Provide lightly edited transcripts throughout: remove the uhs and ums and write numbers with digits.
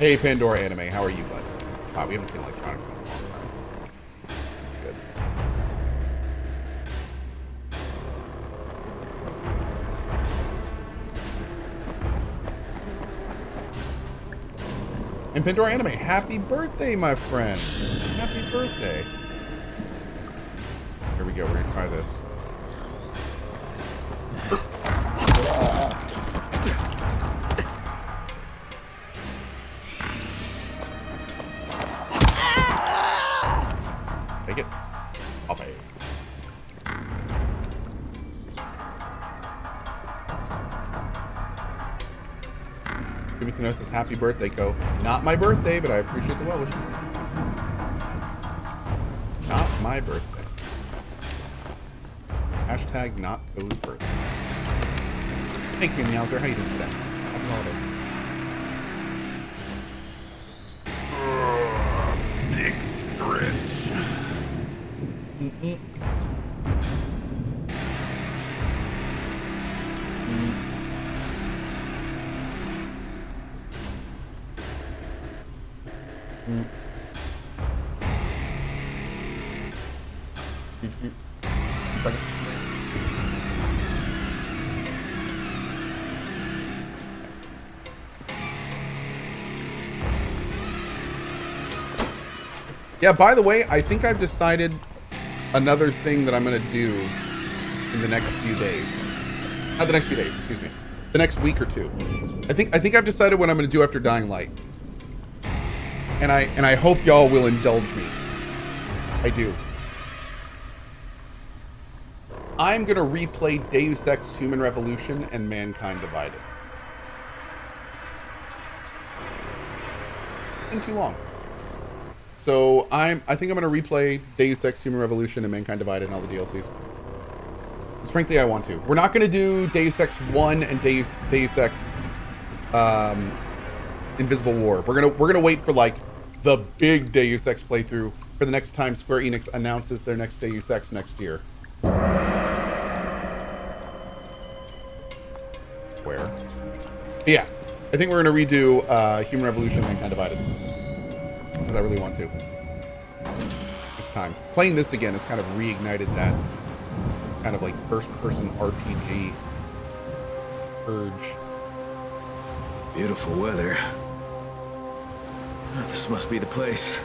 Hey, Pandora Anime, how are you, bud? Wow, we haven't seen electronics in a long time. Good. And Pandora Anime, happy birthday, my friend. Happy birthday. Here we go, we're gonna try this. Take it. I'll pay it. Give me to know says happy birthday, Cohh. Not my birthday, but I appreciate the well wishes. Not my birthday. Hashtag not Cohh's birthday. Thank you, Meowser. How you doing today? Happy holidays. Big stretch. Second. Yeah, by the way, I think I've decided another thing that I'm going to do in the next few days. Not the next few days, excuse me. The next week or two. I think I've decided what I'm going to do after Dying Light. And I hope y'all will indulge me. I do. I'm going to replay Deus Ex Human Revolution and Mankind Divided. Been too long. So I think I'm going to replay Deus Ex Human Revolution and Mankind Divided and all the DLCs. Because frankly, I want to. We're not going to do Deus Ex 1 and Deus Ex Invisible War. We're gonna wait for like the big Deus Ex playthrough for the next time Square Enix announces their next Deus Ex next year. Where? Yeah, I think we're gonna redo Human Revolution and Mankind Divided because I really want to. It's time. Playing this again has kind of reignited that kind of like first-person RPG urge. Beautiful weather. Oh, this must be the place.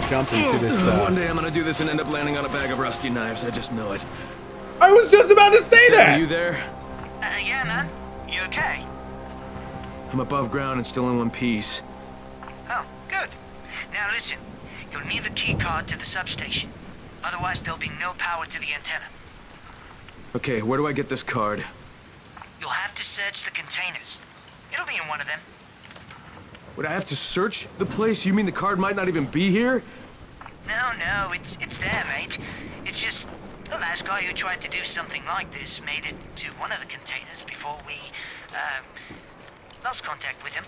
Jump into this. One day I'm gonna do this and end up landing on a bag of rusty knives. I just know it. I was just about to say that. Are you there? Yeah, man. You okay? I'm above ground and still in one piece. Oh, good. Now listen, you'll need the key card to the substation. Otherwise, there'll be no power to the antenna. Okay, where do I get this card? You'll have to search the containers. It'll be in one of them. Would I have to search the place? You mean the card might not even be here? No, it's there, mate. It's just the last guy who tried to do something like this made it to one of the containers before we, lost contact with him.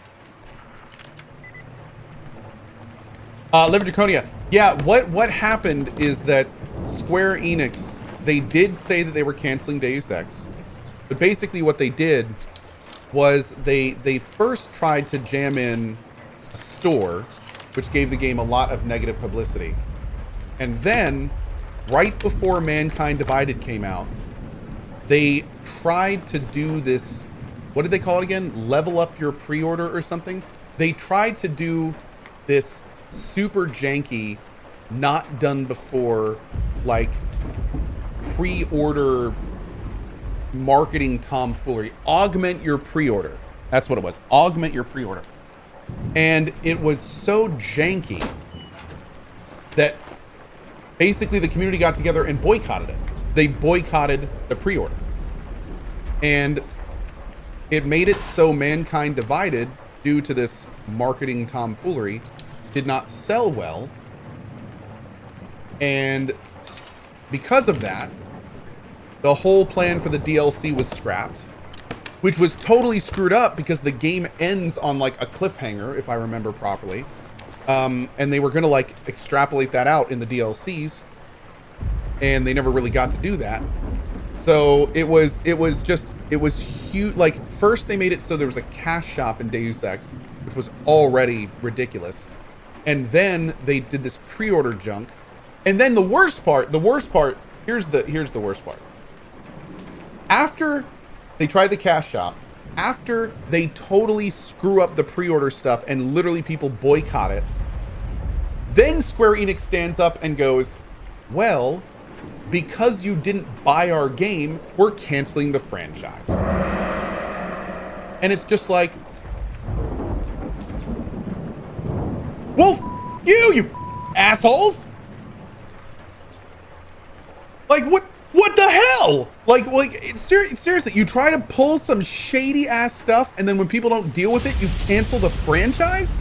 Liver Draconia. Yeah, what happened is that Square Enix, they did say that they were canceling Deus Ex, but basically what they did was they first tried to jam in a store, which gave the game a lot of negative publicity. And then, right before Mankind Divided came out, they tried to do this, what did they call it again? Level up your pre-order or something? They tried to do this super janky, not done before, like, pre-order marketing tomfoolery. Augment your pre-order. That's what it was. Augment your pre-order. And it was so janky that basically the community got together and boycotted it. They boycotted the pre-order. And it made it so Mankind Divided, due to this marketing tomfoolery, did not sell well. And because of that, the whole plan for the DLC was scrapped, which was totally screwed up because the game ends on like a cliffhanger, if I remember properly. And they were going to like extrapolate that out in the DLCs, and they never really got to do that. So it was huge. Like, first they made it so there was a cash shop in Deus Ex, which was already ridiculous. And then they did this pre-order junk. And then the worst part, here's the worst part. After they tried the cash shop, after they totally screw up the pre-order stuff and literally people boycott it, then Square Enix stands up and goes, well, because you didn't buy our game, we're canceling the franchise. And it's just like, well, you assholes. Like, what the hell? Like seriously, you try to pull some shady ass stuff, and then when people don't deal with it, you cancel the franchise?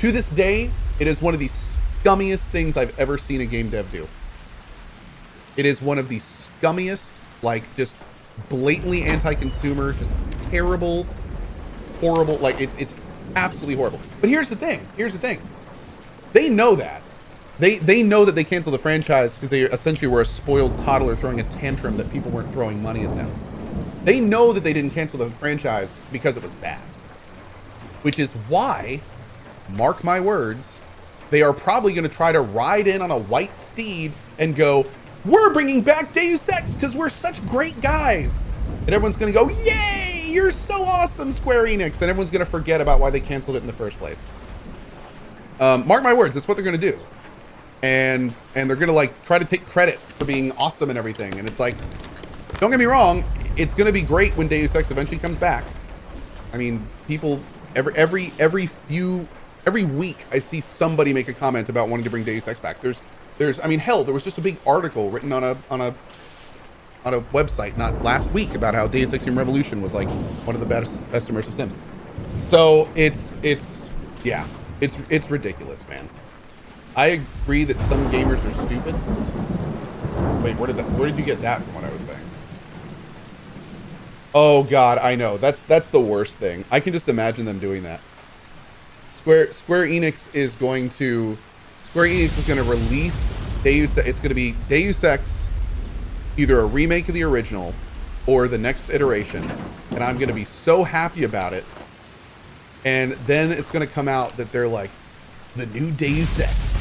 To this day, it is one of the scummiest things I've ever seen a game dev do. It is one of the scummiest, like, just blatantly anti-consumer, just terrible, horrible, like, it's absolutely horrible. But here's the thing. They know that. They know that they canceled the franchise because they essentially were a spoiled toddler throwing a tantrum that people weren't throwing money at them. They know that they didn't cancel the franchise because it was bad. Which is why, mark my words, they are probably going to try to ride in on a white steed and go, we're bringing back Deus Ex because we're such great guys. And everyone's going to go, yay, you're so awesome, Square Enix. And everyone's going to forget about why they canceled it in the first place. Mark my words, that's what they're going to do. And they're going to, like, try to take credit for being awesome and everything. And it's like, don't get me wrong, it's going to be great when Deus Ex eventually comes back. I mean, people, every week I see somebody make a comment about wanting to bring Deus Ex back. I mean, hell, there was just a big article written on a website not last week about how Deus Ex Human Revolution was like one of the best immersive sims. So it's ridiculous, man. I agree that some gamers are stupid. Wait, where did you get that from what I was saying? Oh God, I know. That's the worst thing. I can just imagine them doing that. Square Enix is going to release Deus Ex. It's going to be Deus Ex, either a remake of the original or the next iteration, and I'm going to be so happy about it. And then it's going to come out that they're like, the new Deus Ex,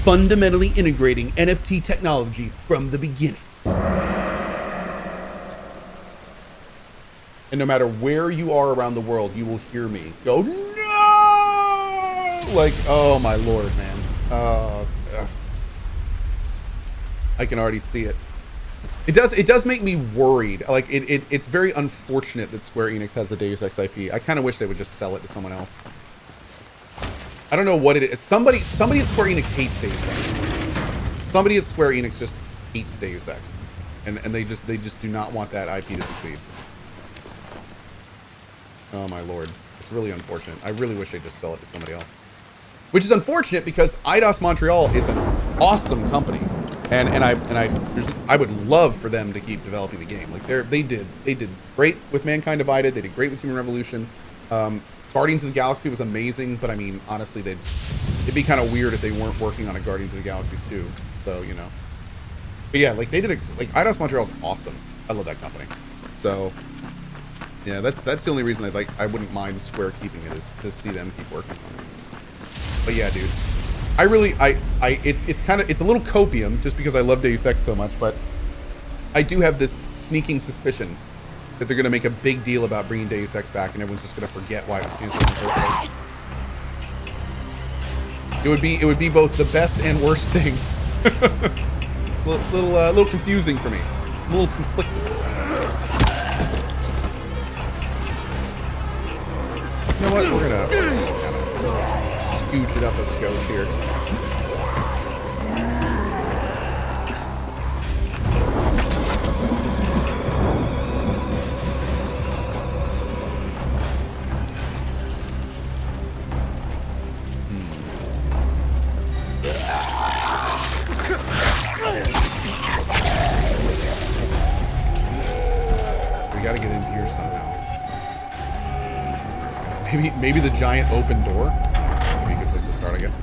fundamentally integrating NFT technology from the beginning. And no matter where you are around the world, you will hear me go, no! Like, oh my Lord, man. I can already see it. It does make me worried. Like, it's very unfortunate that Square Enix has the Deus Ex IP. I kind of wish they would just sell it to someone else. I don't know what it is. Somebody at Square Enix hates Deus Ex. Somebody at Square Enix just hates Deus Ex, and they just do not want that IP to succeed. Oh my Lord, it's really unfortunate. I really wish they'd just sell it to somebody else. Which is unfortunate because Eidos Montreal is an awesome company, and I would love for them to keep developing the game. Like they did great with Mankind Divided. They did great with Human Revolution. Guardians of the Galaxy was amazing, but I mean, honestly, it'd be kind of weird if they weren't working on a Guardians of the Galaxy 2. So, you know. But yeah, like Eidos Montreal is awesome. I love that company. So yeah, that's the only reason I wouldn't mind Square keeping it, is to see them keep working on it. But yeah, dude, it's a little copium just because I love Deus Ex so much, but I do have this sneaking suspicion that they're going to make a big deal about bringing Deus Ex back, and everyone's just going to forget why it was canceled in the first place. It would be both the best and worst thing. little confusing for me. A little conflicted. You know what? We're gonna kind of scooch it up a skosh here. Gotta get in here somehow. Maybe the giant open door would be a good place to start, I guess.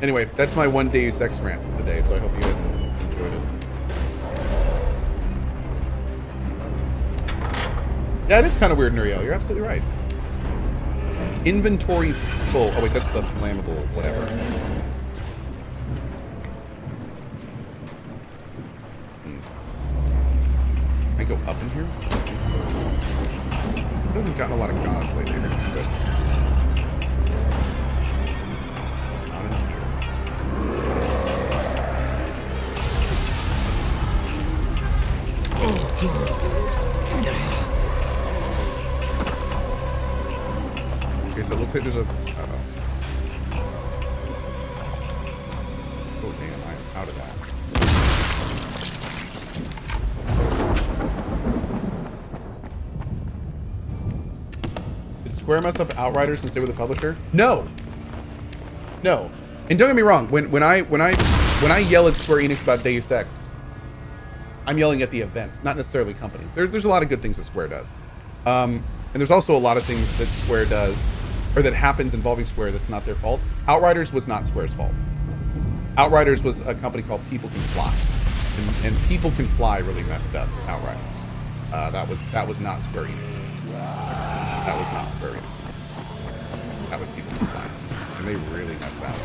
Anyway, that's my one Deus Ex rant of the day, so I hope you guys enjoyed it. Yeah, it is kind of weird, Nuriel. You're absolutely right. Inventory full. Oh, wait, that's the flammable whatever. Can I go up in here? I haven't gotten a lot of gauze lately. But not in here. Okay, so it looks like there's a... oh, damn, I'm out of that. Did Square mess up Outriders and stay with the publisher? No. No. And don't get me wrong, when I yell at Square Enix about Deus Ex, I'm yelling at the event, not necessarily company. There's a lot of good things that Square does. And there's also a lot of things that Square does, or that happens involving Square that's not their fault. Outriders was not Square's fault. Outriders was a company called People Can Fly. And People Can Fly really messed up Outriders. That was not Square Enix. That was not Square Enix. That was People Can Fly. And they really messed that up.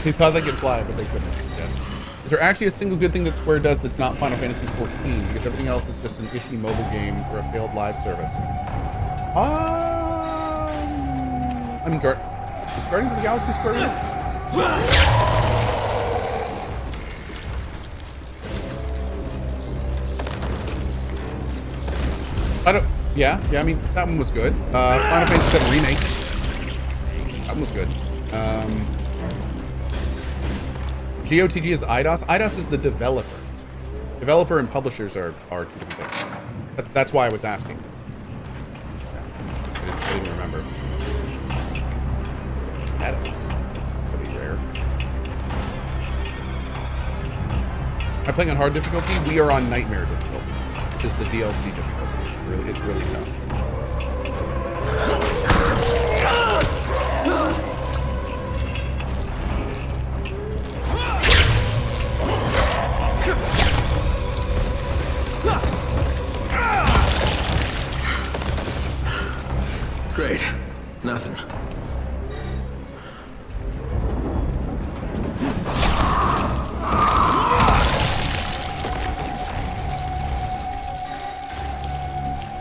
They thought they could fly, but they couldn't. Yes. Is there actually a single good thing that Square does that's not Final Fantasy XIV? Because everything else is just an ishy mobile game or a failed live service. I mean, Guardians of the Galaxy Square Enix? Yeah, I mean, that one was good. Final Fantasy VII Remake. That one was good. GOTG is IDOS. IDOS is the developer. Developer and publishers are two different things. That's why I was asking. I didn't remember. Shadows. That's really rare. I'm playing on hard difficulty. We are on nightmare difficulty, which is the DLC difficulty. It's really tough. Great. Nothing.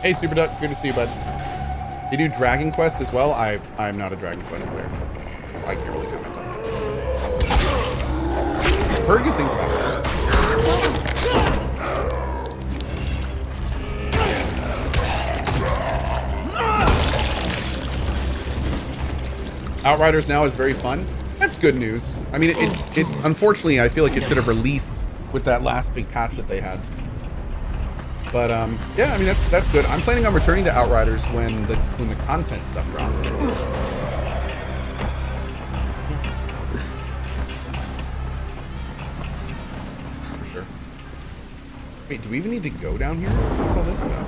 Hey, Super Duck. Good to see you, bud. You do Dragon Quest as well? I'm not a Dragon Quest player. I can't really comment on that. I've heard good things about it. Outriders now is very fun. That's good news. I mean, it unfortunately, I feel like it should have released with that last big patch that they had. But yeah, I mean that's good. I'm planning on returning to Outriders when the content stuff drops. For sure. Wait, do we even need to go down here? What's all this stuff?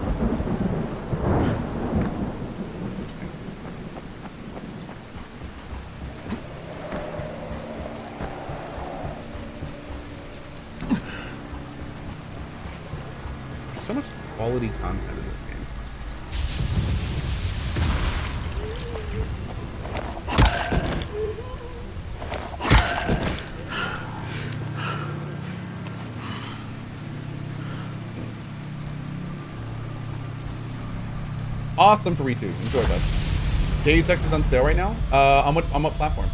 So much quality content in this game. Awesome for retweets. Enjoy that. Deus Ex is on sale right now. On what platform?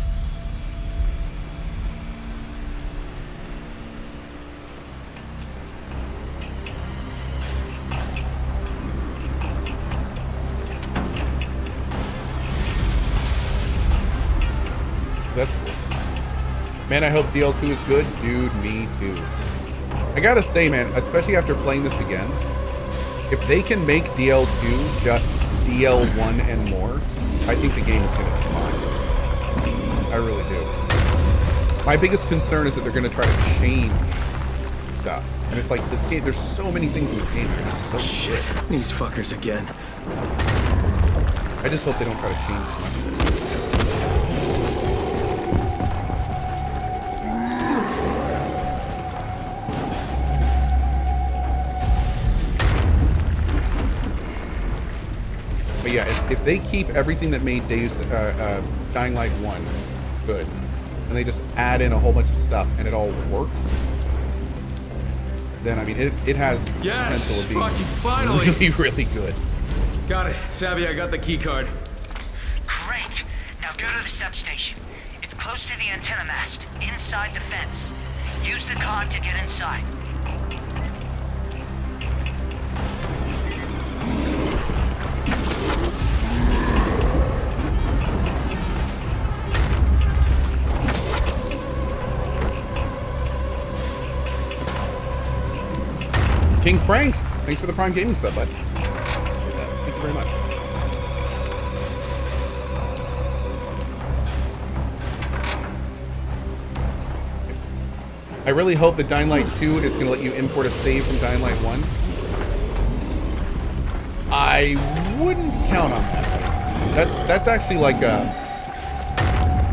That's cool. Man, I hope DL2 is good. Dude, me too. I gotta say, man, especially after playing this again, if they can make DL2 just DL1 and more, I think the game is gonna be fine. I really do. My biggest concern is that they're gonna try to change stuff. And it's like, this game, there's so many things in this game that are so Shit, these fuckers again. I just hope they don't try to change much of it. But yeah, if they keep everything that made Dying Light 1 good, and they just add in a whole bunch of stuff and it all works, then I mean it has potential of being finally really, really good. Got it. Savvy, I got the key card. Great. Now go to the substation. It's close to the antenna mast, inside the fence. Use the card to get inside. King Frank, thanks for the Prime Gaming sub, bud. Thank you very much. I really hope that Dying Light 2 is going to let you import a save from Dying Light 1. I wouldn't count on that. That's actually like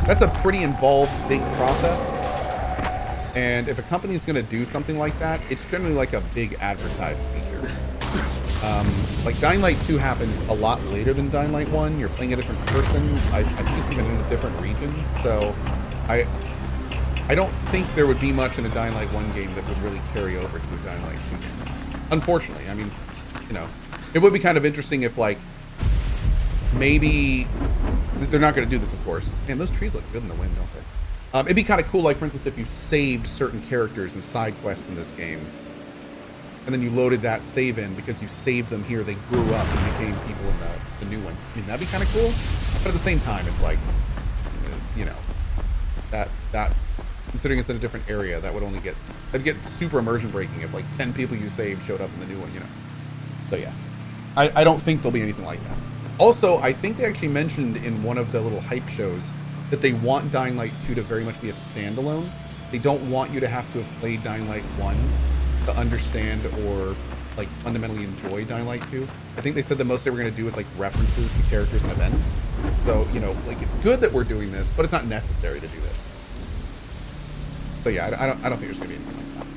that's a pretty involved, big process. And if a company is going to do something like that, it's generally like a big advertised feature. Like Dying Light 2 happens a lot later than Dying Light 1. You're playing a different person. I think it's even in a different region. So I don't think there would be much in a Dying Light 1 game that would really carry over to a Dying Light 2 game. Unfortunately. I mean, you know, it would be kind of interesting if, like, maybe they're not going to do this, of course. Man, those trees look good in the wind, don't they? It'd be kind of cool, like, for instance, if you saved certain characters and side quests in this game, and then you loaded that save in because you saved them here, they grew up and became people in the new one. I mean, that'd be kind of cool. But at the same time, it's like, you know, that considering it's in a different area, that would only that'd get super immersion breaking if like 10 people you saved showed up in the new one, you know. So yeah, I don't think there'll be anything like that. Also, I think they actually mentioned in one of the little hype shows that they want Dying Light 2 to very much be a standalone. They don't want you to have to have played Dying Light 1 to understand or like fundamentally enjoy Dying Light 2. I think they said the most they were going to do is like references to characters and events. So, you know, like it's good that we're doing this, but it's not necessary to do this. So yeah, I don't think there's going to be anything like that.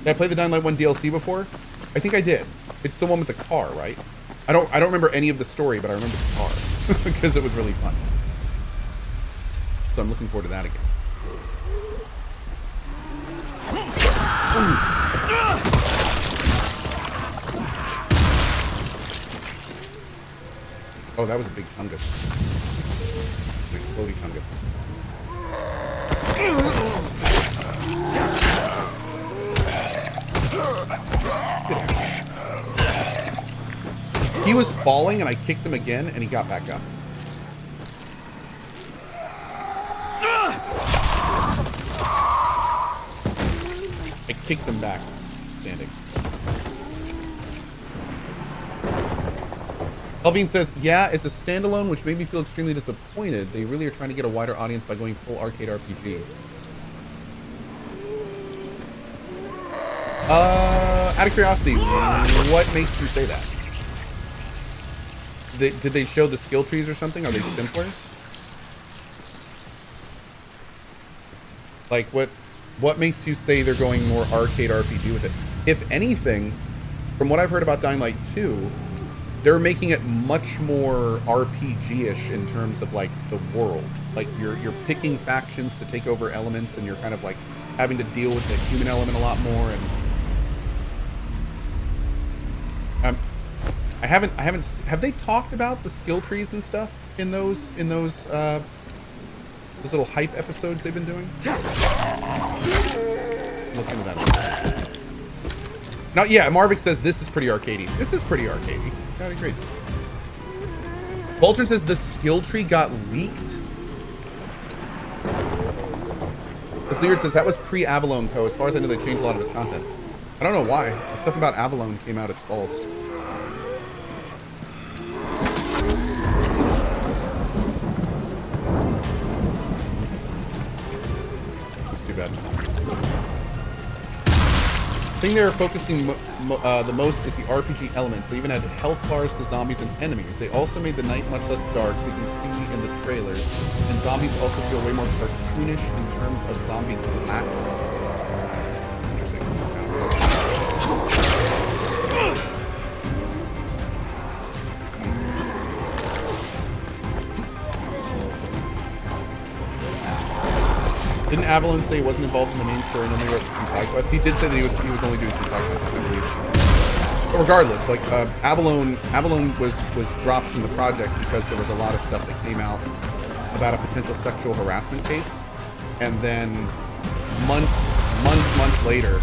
Did I play the Dying Light 1 DLC before? I think I did. It's the one with the car, right? I don't remember any of the story, but I remember the car because it was really fun. So I'm looking forward to that again. Oh, that was a big fungus. An exploding fungus. Sit down. He was falling and I kicked him again and he got back up. I kicked him back, standing. Elvine says, yeah, it's a standalone, which made me feel extremely disappointed. They really are trying to get a wider audience by going full arcade RPG. Out of curiosity, what makes you say that? Did they show the skill trees or something? Are they simpler? Like, what makes you say they're going more arcade RPG with it? If anything, from what I've heard about Dying Light 2, they're making it much more RPG-ish in terms of like the world. Like you're picking factions to take over elements, and you're kind of like having to deal with the human element a lot more. And have they talked about the skill trees and stuff in those little hype episodes they've been doing? Look into that. Now, yeah, Marvick says this is pretty arcadey. This is pretty arcadey. Got it, great. Voltron says the skill tree got leaked. Zleard says that was pre-Avalon Cohh. As far as I know, they changed a lot of his content. I don't know why. The stuff about Avalon came out as false. That's too bad. The thing they're focusing the most is the RPG elements. They even added health bars to zombies and enemies. They also made the night much less dark, so you can see in the trailers. And zombies also feel way more cartoonish in terms of zombie classes. Interesting. Didn't Avalon say he wasn't involved in the main story and only wrote some side quests? He did say that he was only doing some side quests, I believe. But regardless, like Avalon was dropped from the project because there was a lot of stuff that came out about a potential sexual harassment case, and then months later,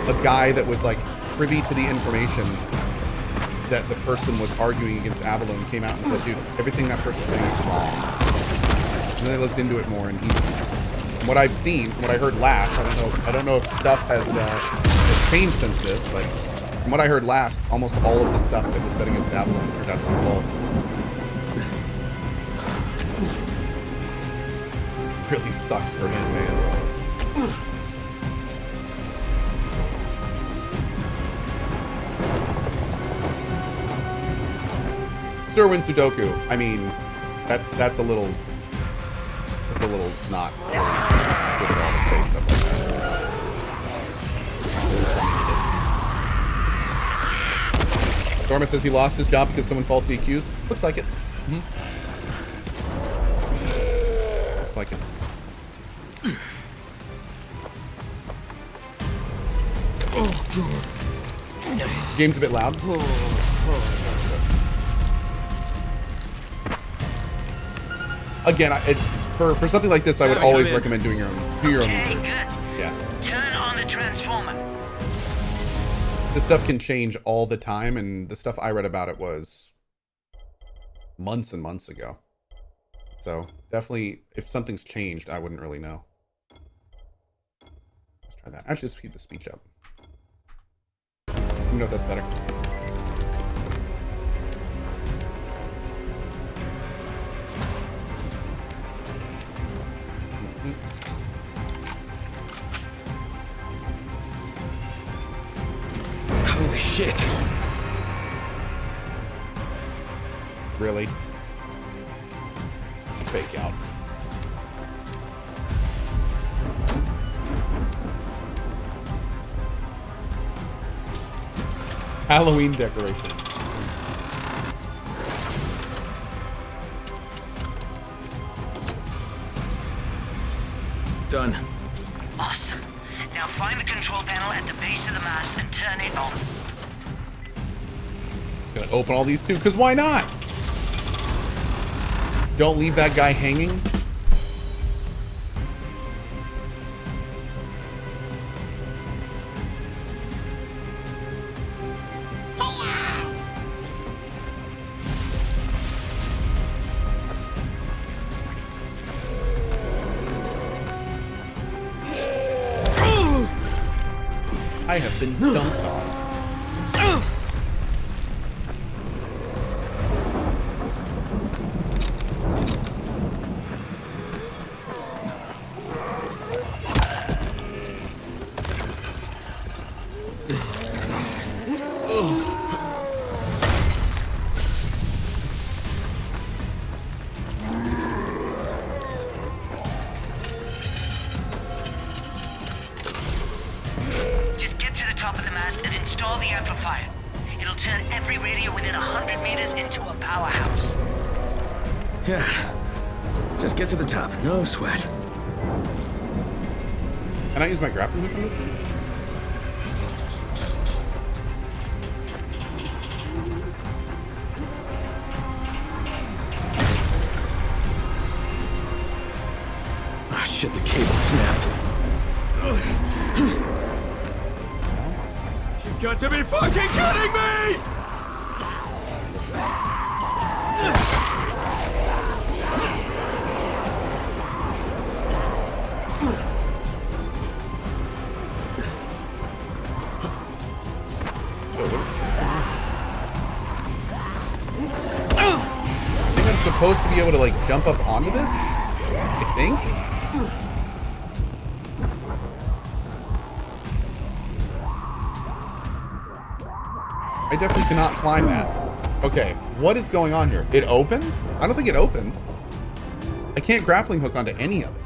a guy that was like privy to the information that the person was arguing against Avalon came out and said, "Dude, everything that person's saying is wrong." And then I looked into it more, and from what I've seen, from what I heard last, I don't know if stuff has changed since this, but from what I heard last, almost all of the stuff that was said against Avalon turned out to be false. Really sucks for him, man. Sirwin Sudoku. I mean, that's a little not really good at all to say stuff like that. Storma says he lost his job because someone falsely accused. Looks like it. Looks like it. Game's a bit loud. Again, for something like this, I would always recommend doing your own research. Good. Yeah. Turn on the transformer. This stuff can change all the time, and the stuff I read about it was months and months ago. So definitely, if something's changed, I wouldn't really know. Let's try that. Actually, let's keep the speech up. Let me know if that's better. Holy shit. Really? Fake out. Halloween decoration. Done. Awesome. Now find the control panel at the base of the mast and turn it on. Just gonna open all these too, because why not? Don't leave that guy hanging. I have been dunked on. No sweat. Can I use my grappling hook on this thing? Ah, shit, the cable snapped. You've got to be fucking kidding me! supposed to be able to like jump up onto this, I think. I definitely cannot climb that. Okay, what is going on here? It opened? I don't think it opened. I can't grappling hook onto any of it.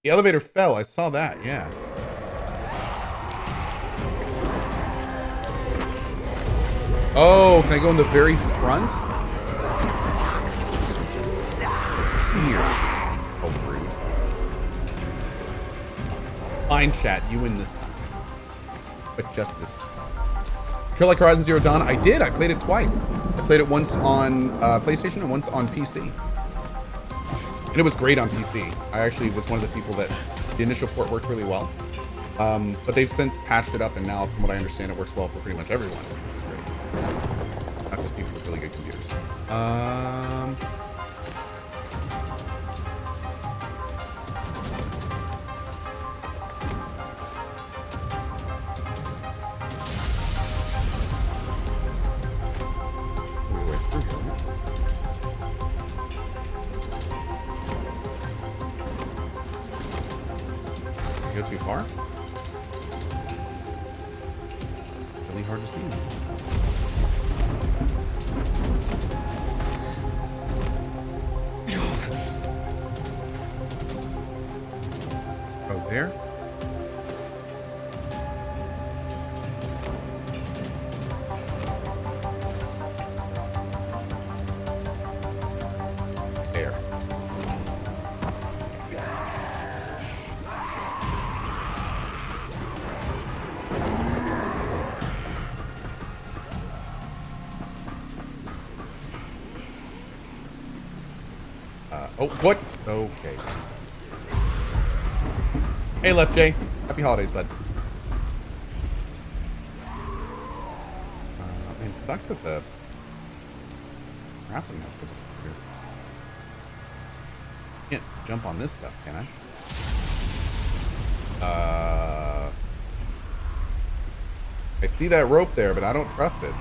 The elevator fell. I saw that, yeah. Oh, can I go in the very front? Oh, rude. Fine, chat. You win this time. But just this time. Kill like Horizon Zero Dawn? I did. I played it twice. I played it once on PlayStation and once on PC. And it was great on PC. I actually was one of the people that the initial port worked really well. But they've since patched it up, and now, from what I understand, it works well for pretty much everyone. Not just people with really good computers. Go too far? Really hard to see. Oh, there? There. Oh, what? Okay. Hey, Left J. Happy holidays, bud. It sucks that the grappling hook doesn't work here. Can't jump on this stuff, can I? I see that rope there, but I don't trust it.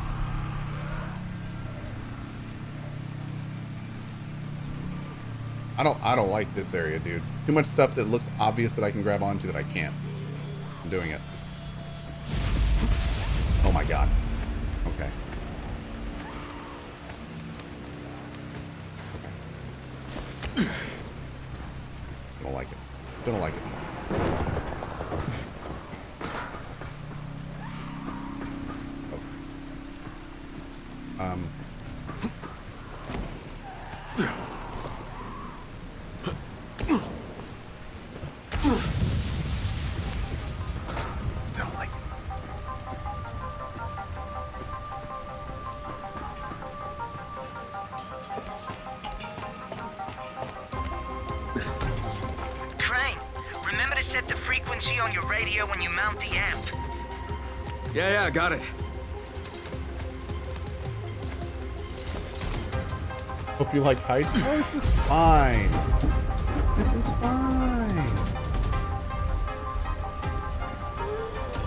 I don't like this area, dude. Too much stuff that looks obvious that I can grab onto that I can't. I'm doing it. Oh my god. Okay. Okay. Don't like it. Don't like it. Oh. On your radio when you mount the amp. Yeah, got it. Hope you like heights. Oh, this is fine. This is fine.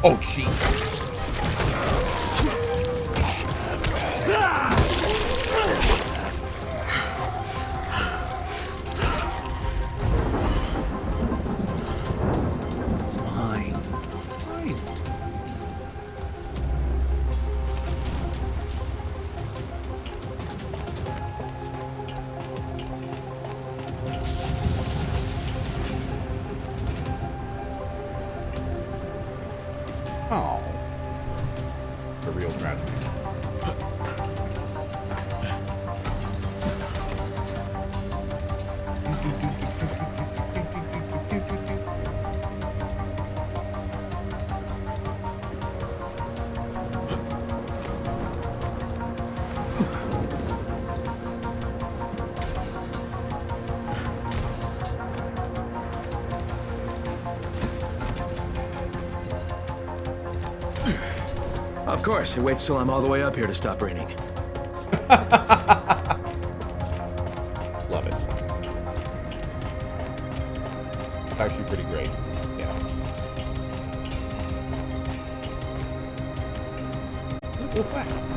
Oh, jeez. Oh, the real tragedy. Of course, it waits till I'm all the way up here to stop raining. Love it. Actually pretty great. Yeah. Look, fact.